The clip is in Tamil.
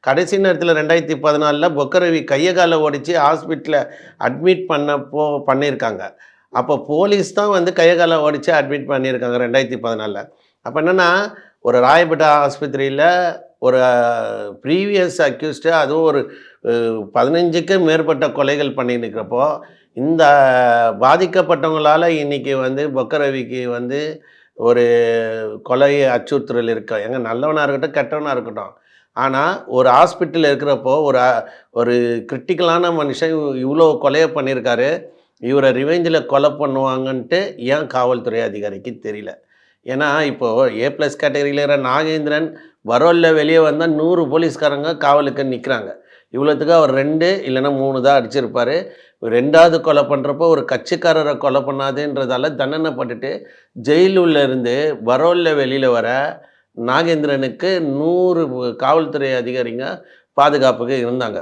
கடைசி நேரத்தில் 2014 பொக்கரவி கையை காலை ஒடிச்சு ஹாஸ்பிட்டலில் அட்மிட் பண்ணியிருக்காங்க. அப்போ போலீஸ் தான் வந்து கையை காலை ஒடிச்சு அட்மிட் பண்ணியிருக்காங்க 2014. அப்போ என்னென்னா ஒரு ராயப்பேட்டை ஆஸ்பத்திரியில் ஒரு ப்ரீவியஸ் அக்யூஸ்டு அதுவும் ஒரு 15க்கு மேற்பட்ட கொலைகள் பண்ணியிருக்கிறப்போ இந்த பாதிக்கப்பட்டவங்களால் இன்றைக்கி வந்து பொக்கரவிக்கு வந்து ஒரு கொலை அச்சுறுத்தல் இருக்கா எங்க நல்லவனாக இருக்கட்டும் கெட்டவனாக இருக்கட்டும். ஆனால் ஒரு ஹாஸ்பிட்டலில் இருக்கிறப்போ ஒரு கிரிட்டிக்கலான மனுஷன் இவ்வளோ கொலையை பண்ணியிருக்காரு. இவரை ரிவெஞ்சில் கொலை பண்ணுவாங்கன்ட்டு ஏன் காவல்துறை அதிகாரிக்கு தெரியல. ஏன்னா இப்போது A+ கேட்டகரியில் இருக்கிற நாகேந்திரன் பரோல்ல வெளியே வந்தால் 100 போலீஸ்காரங்க காவலுக்கு நிற்கிறாங்க. இவ்வளோத்துக்கு அவர் 2 இல்லைன்னா 3 தான் அடிச்சிருப்பார். 2வது கொலை பண்ணுறப்போ ஒரு கட்சிக்காரரை கொலை பண்ணாதுன்றதால தண்டனைப்பட்டுட்டு ஜெயிலுள்ள இருந்து பரோல்ல வெளியில் வர நாகேந்திரனுக்கு 100 காவல்துறை அதிகாரிங்க பாதுகாப்புக்கு இருந்தாங்க.